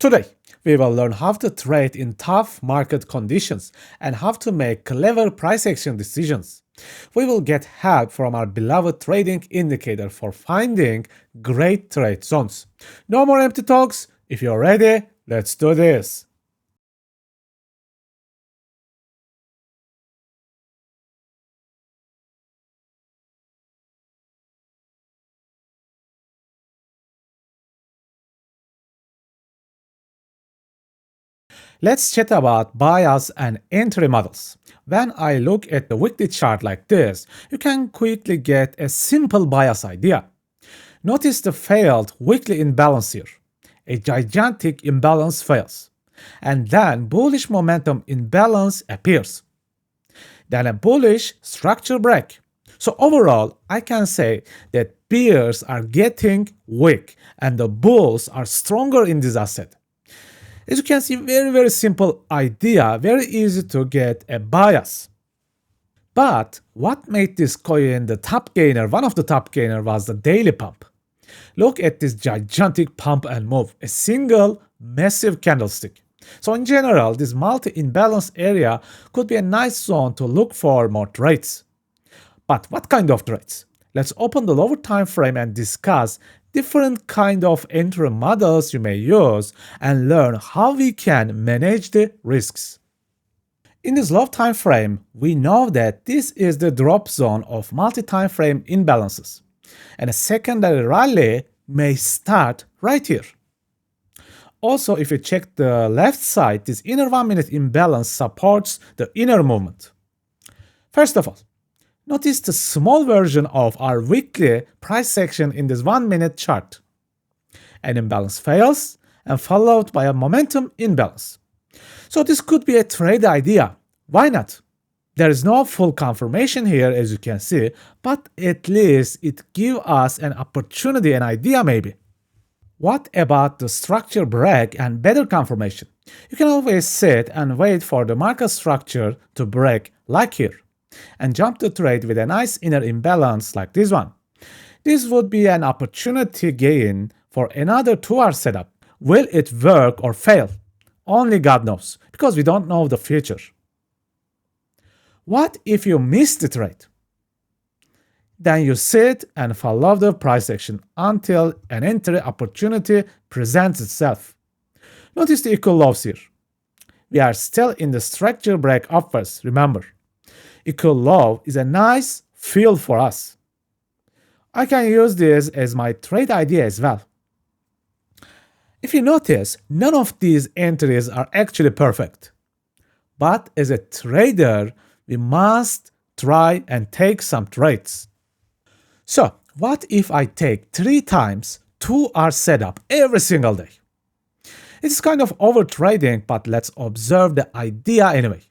Today, we will learn how to trade in tough market conditions and how to make clever price action decisions. We will get help from our beloved trading indicator for finding great trade zones. No more empty talks. If you're ready, let's do this. Let's chat about bias and entry models. When I look at the weekly chart like this, you can quickly get a simple bias idea. Notice the failed weekly imbalance here. A gigantic imbalance fails. And then bullish momentum imbalance appears. Then a bullish structure break. So overall, I can say that bears are getting weak and the bulls are stronger in this asset. As you can see, very simple idea, very easy to get a bias. But what made this coin the top gainer, one of the top gainer, was the daily pump. Look at this gigantic pump and move, a single massive candlestick. So in general, this multi-imbalance area could be a nice zone to look for more trades. But what kind of trades? Let's open the lower time frame and discuss different kind of entry models you may use and learn how we can manage the risks. In this low time frame, we know that this is the drop zone of multi-time frame imbalances, and a secondary rally may start right here. Also, if you check the left side, this inner 1 minute imbalance supports the inner movement. First of all, notice the small version of our weekly price action in this 1 minute chart. An imbalance fails and followed by a momentum imbalance. So this could be a trade idea. Why not? There is no full confirmation here as you can see, but at least it gives us an opportunity, an idea maybe. What about the structure break and better confirmation? You can always sit and wait for the market structure to break like here, and jump the trade with a nice inner imbalance like this one. This would be an opportunity gain for another 2-hour setup. Will it work or fail? Only God knows, because we don't know the future. What if you miss the trade? Then you sit and follow the price action until an entry opportunity presents itself. Notice the equal lows here. We are still in the structure break upwards, remember. Equal low is a nice fill for us. I can use this as my trade idea as well. If you notice, none of these entries are actually perfect. But as a trader, we must try and take some trades. So, what if I take 3 times 2-hour setup every single day? It's kind of over trading, but let's observe the idea anyway.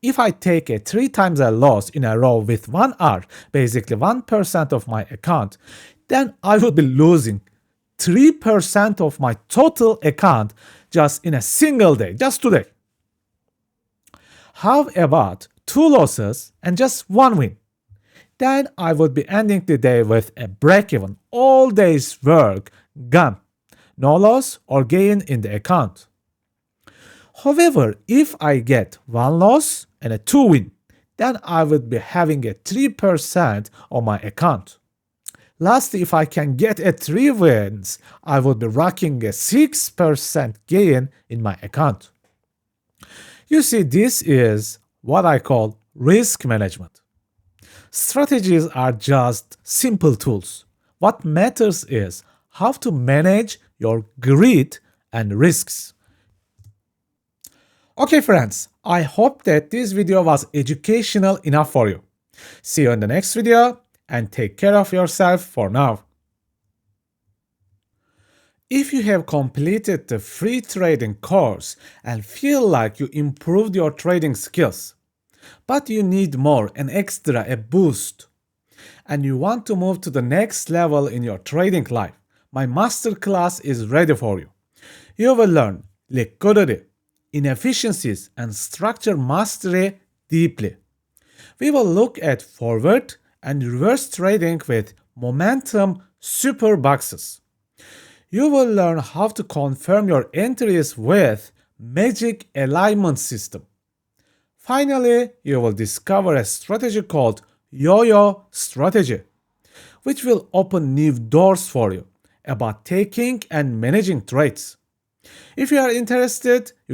If I take a 3 times a loss in a row with 1 hour, basically 1% of my account, then I will be losing 3% of my total account just in a single day, just today. How about 2 losses and just 1 win? Then I would be ending the day with a break-even, all day's work gone. No loss or gain in the account. However, if I get 1 loss and a 2 win, then I would be having a 3% on my account. Lastly, if I can get a 3 wins, I would be rocking a 6% gain in my account. You see, this is what I call risk management. Strategies are just simple tools. What matters is how to manage your greed and risks. Okay friends, I hope that this video was educational enough for you. See you in the next video and take care of yourself for now. If you have completed the free trading course and feel like you improved your trading skills, but you need more, an extra, a boost, and you want to move to the next level in your trading life, my masterclass is ready for you. You will learn liquidity, inefficiencies, and structure mastery deeply. We will look at forward and reverse trading with momentum super boxes. You will learn how to confirm your entries with Magic Alignment System. Finally, you will discover a strategy called YOYO Strategy, which will open new doors for you about taking and managing trades. If you are interested, you